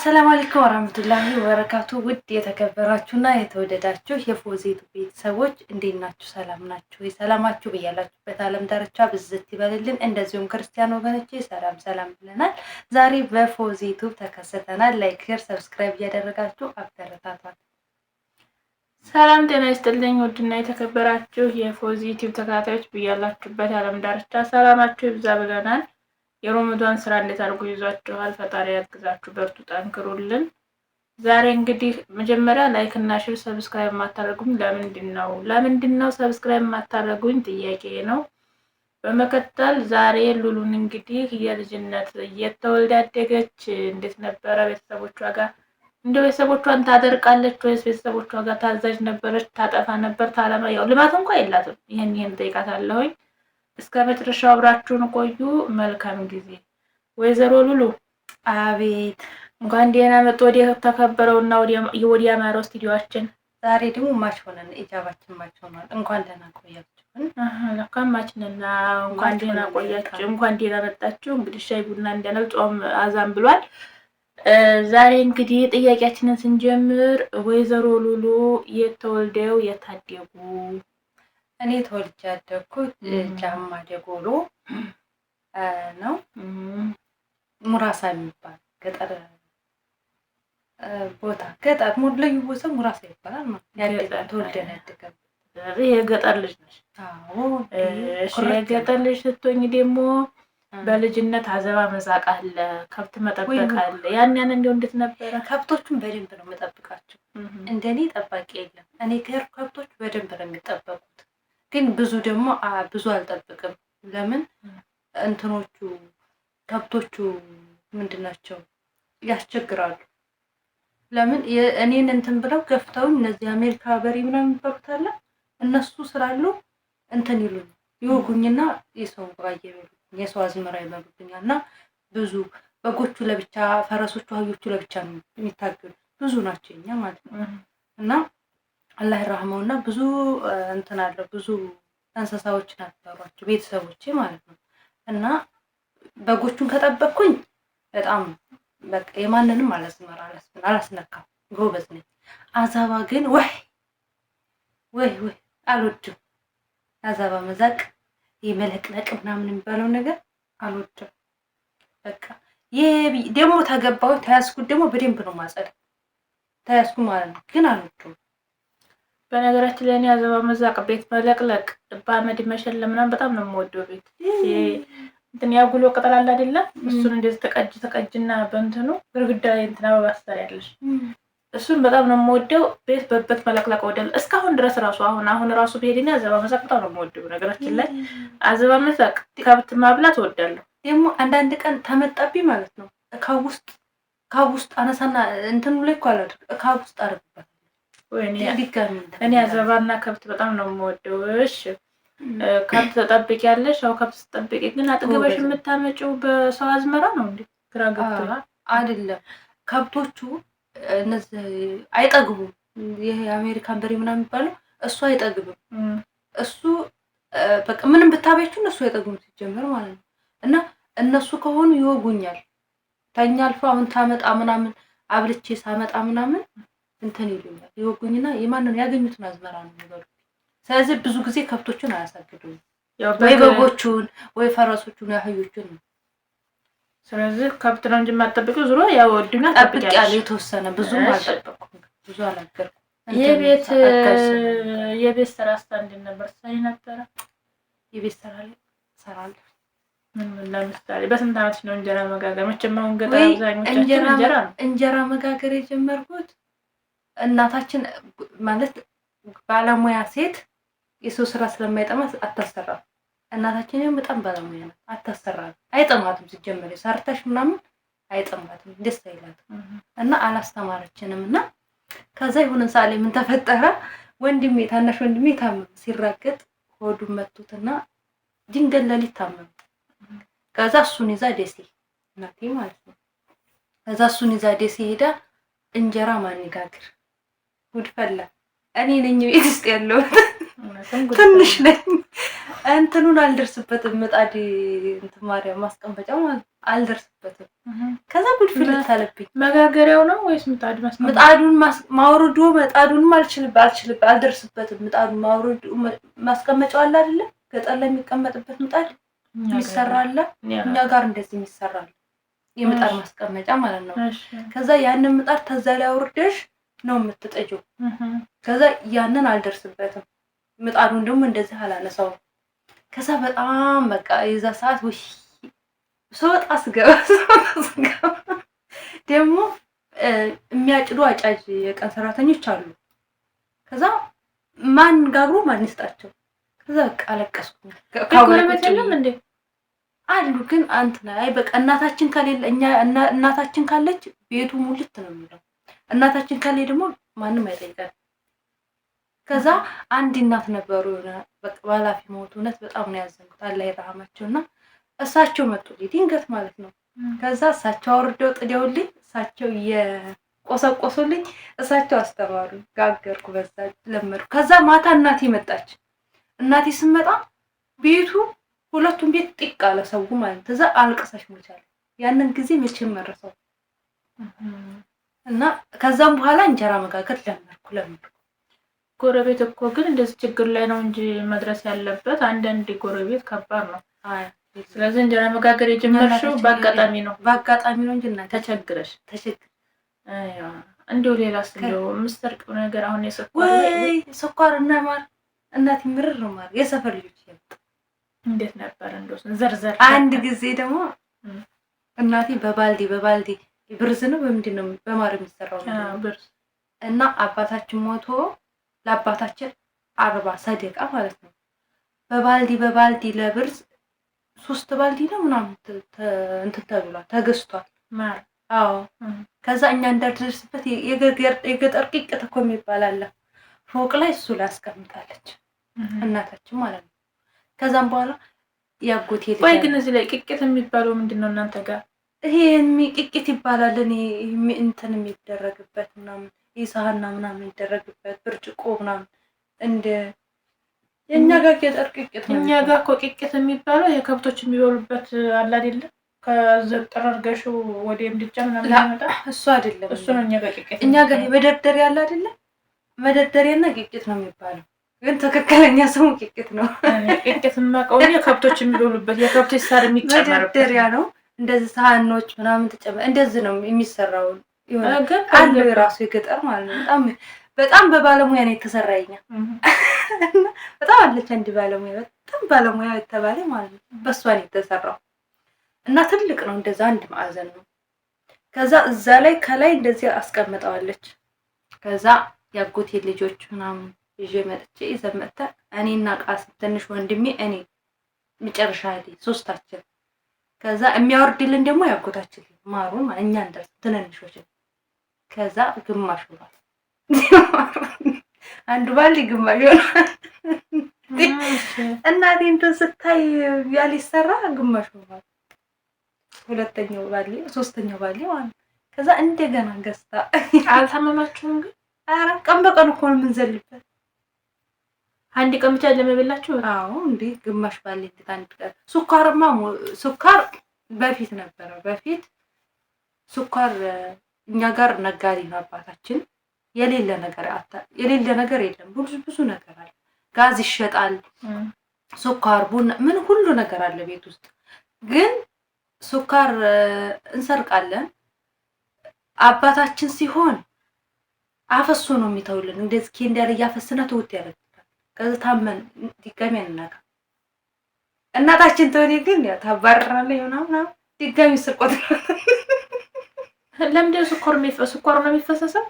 አሰላሙ አለይኩም ወራህመቱላሂ ወበረካቱ። ውድ የተከበራችሁና የተወደዳችሁ የፎዚቱ ቤተሰቦች እንዴት ናችሁ? ሰላም ናችሁ? ሰላማችሁ በያላችሁበት ዓለም ዳርቻ ብዝት ይበልልን። እንደዚሁም ክርስቲያን ወገኖቼ ሰላም ሰላም ብለናል። ዛሬ በፎዚቱ ተከስተናል። ላይክ፣ ሼር፣ ሰብስክራይብ እያደረጋችሁ አበረታቷል። ሰላም ጤና ይስጥልኝ። ውድና የተከበራችሁ የፎዚቱ ተከታታዮች በያላችሁበት ዓለም ዳርቻ ሰላማችሁ ይብዛ ብለናል። የሮመዳን ስራ እንዴት አድርጎ ይዟችኋል? ፈጣሪ ያግዛችሁ፣ በርቱ፣ ጠንክሩልን። ዛሬ እንግዲህ መጀመሪያ ላይክ እና ሼር ሰብስክራይብ ማታደርጉኝ ለምንድን ነው ሰብስክራይብ ማታደርጉኝ ጥያቄ ነው። በመቀጠል ዛሬ ሉሉን እንግዲህ የልጅነት እየተወልዳ ያደገች እንዴት ነበረ ቤተሰቦቿ ጋር እንደ ቤተሰቦቿን ታደርቃለች ወይስ ቤተሰቦቿ ጋር ታዛዥ ነበረች? ታጠፋ ነበር? ታለማ ያው ልማት እንኳን የላትም። ይሄን ጠይቃታለሁኝ። እስከ መጨረሻው አብራችሁን ቆዩ። መልካም ጊዜ። ወይዘሮ ሉሉ አቤት፣ እንኳን ደህና መጡ ወደ ተከበረውና ወደ ያማረው ስቱዲዮአችን። ዛሬ ደግሞ ማች ሆነን ኢጃባችን ማች ሆኗል። እንኳን ደህና ቆያችሁን። ለካም ማች ነን። እንኳን ደህና ቆያችሁ፣ እንኳን ደህና መጣችሁ። እንግዲህ ሻይ ቡና እንደነው ጾም አዛን ብሏል። ዛሬ እንግዲህ ጥያቄያችንን ስንጀምር ወይዘሮ ሉሉ የተወልደው የታደጉ? እኔ ተወልጄ ያደግኩት ጃማ ደጎሎ ነው። ሙራሳ የሚባል ገጠር ቦታ ገጠር ልዩ ቦታ ሙራሳ ይባላል። ተወልደን ያደገበት የገጠር ልጅ ነሽ? አዎ። የገጠር ልጅ ስትሆኝ ደግሞ በልጅነት አዘባ መዛቅ አለ፣ ከብት መጠበቅ አለ። ያን እንደው እንዴት ነበረ? ከብቶቹን በደንብ ነው የምጠብቃቸው። እንደኔ ጠባቂ የለም። እኔ ከብቶቹ በደንብ ነው የሚጠበቁት። ግን ብዙ አልጠብቅም። ለምን እንትኖቹ ከብቶቹ ምንድናቸው ያስቸግራሉ። ለምን እኔን እንትን ብለው ገፍተው እነዚህ አሜሪካ በሪ ምናምን የሚባሉት አለ እነሱ ስላሉ እንትን ይሉኝ ይወጉኝና የሰው ባየ ይሉኝ የሰው አዝመራ ይበሉብኛል። እና ብዙ በጎቹ ለብቻ፣ ፈረሶቹ፣ አህዮቹ ለብቻ ነው የሚታገሉ። ብዙ ናቸው እኛ ማለት ነው። እና አላህ ይራህመውና ብዙ እንትን አለው ብዙ እንስሳዎች ነበሯቸው ቤተሰቦቼ ማለት ነው። እና በጎቹን ከጠበቅኩኝ በጣም በቃ የማንንም አላስነካም፣ ጎበዝ ነኝ። አዛባ ግን ወይ አልወድም። አዛባ መዛቅ የመለቅለቅ ምናምን የሚባለው ነገር አልወድም። በቃ ደግሞ ተገባሁኝ ተያዝኩት ደግሞ በደንብ ነው ማጸዳ ተያዝኩ ማለት ነው። ግን አልወድም። በነገራችን ላይ እኔ አዘባ መዛቅ፣ ቤት መለቅለቅ፣ በአመድ መሸለም ምናምን በጣም ነው የምወደው። ቤት እንትን ያጉሎ ቅጠል አለ አይደለ? እሱን እንደዚህ ተቀጅና በእንትኑ ግርግዳ ላይ እንትን አበባ ትሰሪያለሽ። እሱን በጣም ነው የምወደው። ቤት በበት መለቅለቅ ወደል እስካሁን ድረስ አሁን ራሱ ብሄድና አዘባ መዛቅ በጣም ነው የምወደው። ነገራችን ላይ አዘባ መዛቅ፣ ከብት ማብላት እወዳለሁ። ደግሞ አንዳንድ ቀን ተመጣብኝ ማለት ነው ከውስጥ አነሳና እንትኑ ላይ እኮ አላደርግ ከውስጥ አደርግበት። እኔ አዘባና ከብት በጣም ነው የምወደው። እሺ ከብት ተጠብቂያለሽ? ያው ከብት ተጠብቂ፣ ግን አጥገበሽ የምታመጪው በሰው አዝመራ ነው እንዴ? ግራ ገብቶሃል? አይደለም ከብቶቹ እነዚህ አይጠግቡም። ይሄ የአሜሪካን በሬ ምናምን የሚባለው እሱ አይጠግብም። እሱ በቃ ምንም ብታበቹ እነሱ አይጠግቡም ሲጀመር ማለት ነው። እና እነሱ ከሆኑ ይወጉኛል። ተኛ አልፎ አሁን ታመጣ ምናምን አብልቼ ሳመጣ ምናምን እንትን ይሉኛል፣ ይወጉኝና የማንን ያገኙትን አዝመራ ነው የሚበሉት። ስለዚህ ብዙ ጊዜ ከብቶቹን አያሳግዱም፣ ወይ በጎቹን ወይ ፈረሶቹን አህዮቹን። ስለዚህ ከብት ነው እንጂ የማትጠብቂው ዙሮ ያው ወድና ጠብቂያለሁ የተወሰነ፣ ብዙም አልጠበቅኩም፣ ብዙ አልነገርኩም። የቤት ስራ እንዴት ነበር? ሰሪ ነበረ? የቤት ስራ ላይ እሰራለሁ። ለምሳሌ በስንት ዓመትሽ ነው እንጀራ መጋገር? መቼም አሁን ገጠር አብዛኞቻችን እንጀራ መጋገር የጀመርኩት እናታችን ማለት ባለሙያ ሴት የሰው ስራ ስለማይጠማት አታሰራም። እናታችን በጣም ባለሙያ ናት፣ አታሰራም። አይጠማትም ሲጀመር ሰርተሽ ምናምን አይጠማትም፣ ደስ አይላትም። እና አላስተማረችንም። እና ከዛ ይሁንን ሳለ ምን ተፈጠረ? ታናሽ ወንድሜ ታመመ። ሲራገጥ ሆዱን መቱትና ድንገት ሌሊት ታመመ። ከዛ እሱን ይዛ ደሴ እናቴ ማለት ነው። ከዛ እሱን ይዛ ደሴ ሄዳ እንጀራ ማን ይጋግር? ጉድ ፈላ። እኔ ነኝ ቤት ውስጥ ያለሁት፣ ትንሽ ነኝ እንትኑን አልደርስበትም። ምጣድ እንትን ማርያም ማስቀመጫው አልደርስበትም። ከዛ ጉድፍልት አለብኝ። መጋገሪያው ነው ወይስ ምጣድ ማስቀመጫ? ምጣዱን ማውረዱ ምጣዱንም አልደርስበትም። ምጣዱን ማውረዱ ማስቀመጫው አለ አይደለ? ገጠር ላይ የሚቀመጥበት ምጣድ የሚሰራ አለ። እኛ ጋር እንደዚህ የሚሰራ አለ። የምጣድ ማስቀመጫ ማለት ነው። ከዛ ያንን ምጣድ ተዛ ላይ አውርደሽ ነው የምትጠጂው። ከዛ ያንን አልደርስበትም። ምጣዱን ደግሞ እንደዚህ አላነሳው። ከዛ በጣም በቃ የዛ ሰዓት ወይ ሶጣ ስገባ ደግሞ የሚያጭዱ አጫጅ የቀን ሰራተኞች አሉ። ከዛ ማን ጋግሮ ማን ይስጣቸው። ከዛ በቃ አለቀስኩኝ። ከጎረቤት የለም እንዴ? አሉ ግን አንተና አይ በቃ እናታችን ከሌለ እኛ እናታችን ካለች ቤቱ ሙልት ነው የሚለው። እናታችን ከሌለ ደግሞ ማንም አይጠይቀን። ከዛ አንድ እናት ነበሩ በቃ ባላፊ ሞቱ። እውነት በጣም ነው ያዘንኩት። አላህ ይርሐማቸውና እሳቸው መጡልኝ ድንገት ማለት ነው። ከዛ እሳቸው አውርደው ጥደውልኝ እሳቸው የቆሰቆሱልኝ እሳቸው አስተማሩ። ጋገርኩ፣ በዛ ለመድኩ። ከዛ ማታ እናቴ መጣች። እናቴ ስትመጣ ቤቱ ሁለቱም ቤት ጥቅ አለ ሰው ማለት ነው። ከዛ አልቅሰሽ ሞቻለ። ያንን ጊዜ መቼም መረሰው እና ከዛም በኋላ እንጀራ መጋገር ለመድኩ። ጎረቤት እኮ ግን እንደዚህ ችግር ላይ ነው እንጂ መድረስ ያለበት። አንዳንድ ጎረቤት ከባድ ነው። ስለዚህ እንጀራ መጋገር የጀመርሽው በአጋጣሚ ነው? በአጋጣሚ ነው እንጂ እናቴ ተቸግረሽ እንደው ሌላስ እንደው የምትሰርቂው ነገር አሁን ስኳር እና ማር እናቴ ምርር ነው ማር የሰፈር ልጆች ያመጡ እንዴት ነበር እንደው ዘርዘር። አንድ ጊዜ ደግሞ እናቴ በባልዲ ብርዝ ነው በምንድን ነው በማር የሚሰራው ብርዝ እና አባታችን ሞቶ ለአባታችን 40 ሰደቃ ማለት ነው። በባልዲ ለብርዝ 3 ባልዲ ነው ምናምን እንትን ተብሏል ተገዝቷል ማር። አዎ ከዛ እኛ እንዳደርስበት የገጠር ቂቅት እኮ የሚባል አለ ፎቅ ላይ እሱ ላይ አስቀምጣለች እናታችን ማለት ነው። ከዛም በኋላ ያጎቴ ልጅ ወይ ግን እዚህ ላይ ቂቅት የሚባለው ምንድነው እናንተ ጋር? ይሄ ቂቅት ይባላል። እኔ እንትን የሚደረግበት ምናምን ይሳህና ምናምን የሚደረግበት ብርጭቆ ምናምን እንደ የኛ ጋር ገጠር ቂቅት ነው። እኛ ጋር እኮ ቂቅት የሚባለው የከብቶች የሚበሉበት አለ አይደለ? ከዘጠር አድርገሽው ወደ ምድጃ ምናምን ያመጣ እሱ አይደለም። እሱ ነው እኛ ጋር ቂቅት። እኛ ጋር መደርደሪያ አለ አይደለ? መደርደሪያና ቂቅት ነው የሚባለው። ግን ትክክለኛ ስሙ ቂቅት ነው። ቂቅት የማውቀው ከብቶች የሚበሉበት የከብቶች ሳር የሚጨመርበት መደርደሪያ ነው። እንደዚህ ሳህኖች ምናምን ተጨመረ እንደዚህ ነው የሚሰራው። ይሆናል ግን አንዱ ራሱ የገጠር ማለት ነው። በጣም በባለሙያ ነው የተሰራይኛ። በጣም አለች አንድ ባለሙያ በጣም ባለሙያ የተባለ ማለት ነው። በሷ ነው የተሰራው እና ትልቅ ነው። እንደዛ አንድ ማዕዘን ነው። ከዛ እዛ ላይ ከላይ እንደዚህ አስቀምጠዋለች። ከዛ ያጎቴ ልጆች ምናምን ይዤ መጥቼ ይዘመጣ እኔና ቃስም ትንሽ ወንድሜ እኔ መጨረሻ ላይ ሶስታችን። ከዛ የሚያወርድልን ደግሞ ያጎታችን ማሩ እኛ እንደርስ ትንንሾች። ከዛ ግማሽ ሆኗል። አንዱ ባልዲ ግማሽ ሆኗል። እናቴ እንትን ስታይ ያሊሰራ ግማሽ ሆኗል። ሁለተኛው ባልዲ ሶስተኛው ባልዲ ማለት ከዛ እንደገና ገዝታ አልታመማችሁም ግን? ኧረ ቀን በቀን እኮ ነው የምንዘልበት። አንድ ቀን ብቻ ለመብላችሁ? አዎ እንዴ ግማሽ ባልዲ እንዴት አንድ ቀን። ሱካር በፊት ነበረ። በፊት ሱካር እኛ ጋር ነጋዴ ነው አባታችን። የሌለ ነገር የለም። ብዙ ነገር አለ። ጋዝ ይሸጣል፣ ሱካር፣ ቡና ምን ሁሉ ነገር አለ ቤት ውስጥ። ግን ሱካር እንሰርቃለን። አባታችን ሲሆን አፈሶ ነው የሚተውልን። እንደዚህ ኬንዳ ላይ ያፈስና ተውት ያደርጋል። ከዛ ታመን ድጋሚ አንናካ። እናታችን ተወኔ ግን ያ ታባረራለች ምናምን ድጋሚ ስርቆት ነው። ለምንድነው ስኳር ነው የሚፈሰሰው?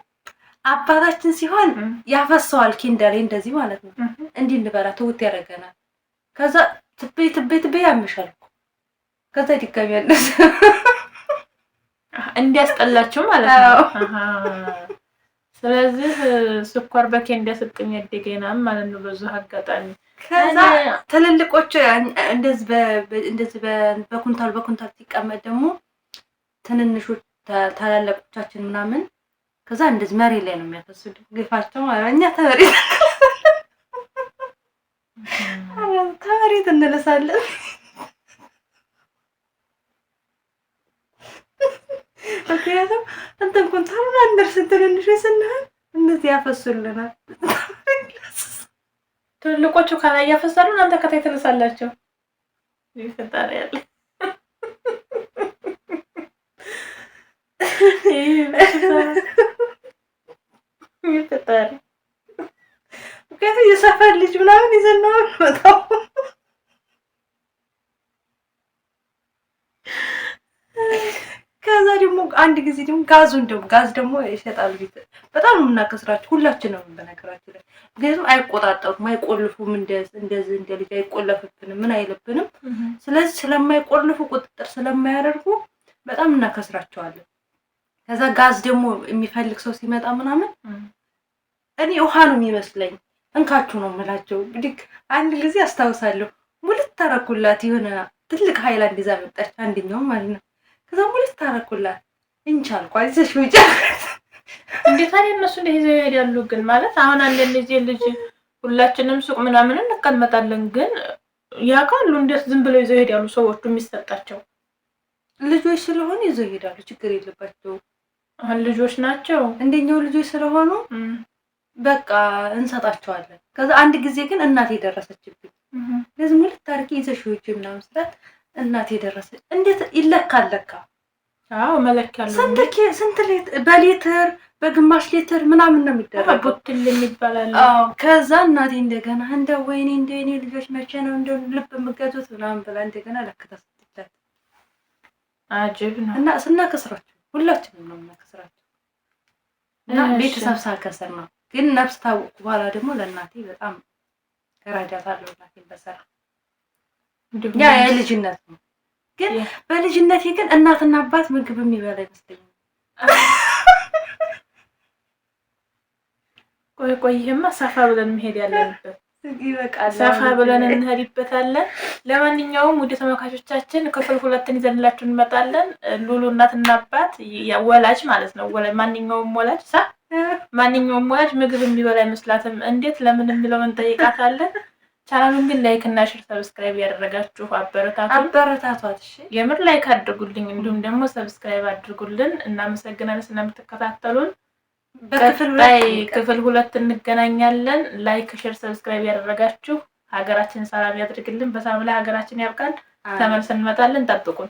አባታችን ሲሆን ያፈሰዋል ኬንዳ ላይ እንደዚህ ማለት ነው። እንዲህ እንበላ ተውት ያደርገናል። ከዛ ትቤ ያምሻል እኮ ከዛ ድጋሚ ያነሰ እንዲያስጠላችሁ ማለት ነው። ስለዚህ ስኳር በኬንዳ ስጥኝ ያደገና ማለት ነው። በዛ አጋጣሚ ከዛ ትልልቆቹ እንደዚህ በኩንታል ሲቀመጥ ደግሞ ትንንሾች ታላላቆቻችን ምናምን ከዛ እንደዚህ መሬት ላይ ነው የሚያፈሱት ግፋቸው ማለት እኛ ተመሬት ከመሬት እንነሳለን። ምክንያቱም እንትን ኩንታሉን አንደርስን ትንንሽ ስንሆን እነዚህ ያፈሱልናል። ትልልቆቹ ከላይ ያፈሳሉ፣ እናንተ ከታይ ትነሳላችሁ። ይፈጣሪ ያለ ይፈጣሪ ምክንያቱም የሰፈር ልጅ ምናምን ይዘን ነው የምንመጣው። ከዛ ደግሞ አንድ ጊዜ ደግሞ ጋዝ ደግሞ ይሸጣሉ ቤት። በጣም ነው የምናከስራቸው ሁላችንም በነገራችን ላይ። ምክንያቱም አይቆጣጠሩም፣ አይቆልፉም። እንደዚህ እንደ ልጅ አይቆለፍብንም፣ ምን አይለብንም። ስለዚህ ስለማይቆልፉ ቁጥጥር ስለማያደርጉ በጣም እናከስራቸዋለን። ከዛ ጋዝ ደግሞ የሚፈልግ ሰው ሲመጣ ምናምን እኔ ውሃ ነው የሚመስለኝ እንካችሁ ነው የምላቸው። እንግዲህ አንድ ጊዜ አስታውሳለሁ ሙልት ታረኩላት የሆነ ትልቅ ሃይላንድ ይዛ መጣች፣ አንደኛው ማለት ነው። ከዛ ሙልት ታረኩላት እንቻል ቋይዘሽ ውጭ እንዴት አይደል እነሱ እንደዚህ ይሄዳሉ። ግን ማለት አሁን አንደዚህ ልጅ ሁላችንም ሱቅ ምናምን እንቀመጣለን፣ ግን ያውቃሉ እንዴት ዝም ብለው ይዘው ይሄዳሉ። ሰዎቹ የሚሰጣቸው ልጆች ስለሆኑ ይዘው ይሄዳሉ፣ ችግር የለባቸውም። አሁን ልጆች ናቸው እንደኛው ልጆች ስለሆኑ በቃ እንሰጣቸዋለን። ከዛ አንድ ጊዜ ግን እናቴ ደረሰችብኝ። ለዚህ ሙልት ታርቂ ይዘሽ ውጭ ምናምን ስላት እናቴ ደረሰች። እንዴት ይለካል ለካ? አዎ መለካሉ። ስንት ሊትር በሊትር በግማሽ ሊትር ምናምን ነው የሚደረገው። ቡትል የሚባላል። አዎ ከዛ እናቴ እንደገና እንደ ወይኔ ልጆች መቼ ነው እንደ ልብ የምገዙት ምናምን ብላ እንደገና ለክታ ስትላት አጅብ ነው። እና ስናከስራቸው ሁላችንም ነው የምናከስራቸው። እና ቤተሰብ ሳከስር ነው። ግን ነፍስ ታወቅኩ በኋላ ደግሞ ለእናቴ በጣም እረዳታለሁ። እናቴን በሰራ ያ የልጅነት ነው። ግን በልጅነቴ ግን እናትና አባት ምግብ የሚበላ ይመስለኛል። ቆይማ ሰፋ ብለን መሄድ ያለንበት ይበቃል። ሰፋ ብለን እንሄድበታለን። ለማንኛውም ውድ ተመልካቾቻችን ክፍል 2 ይዘንላችሁ እንመጣለን። ሉሉ እናትና አባት ወላጅ ማለት ነው። ማንኛውም ወላጅ ምግብ የሚበላ አይመስላትም። እንዴት ለምን የሚለውን እንጠይቃታለን። ቻናሉን ግን ላይክ እና ሼር ሰብስክራይብ ያደረጋችሁ አበረታቷት። እሺ የምር ላይክ አድርጉልኝ፣ እንዲሁም ደግሞ ሰብስክራይብ አድርጉልን። እናመሰግናለን ስለምትከታተሉን። ክፍል 2 እንገናኛለን። ላይክ ሼር ሰብስክራይብ ያደረጋችሁ ሀገራችን ሰላም ያድርግልን። በሰላም ላይ ሀገራችን ያብቃን። ተመልሰን እንመጣለን። ጠብቁን።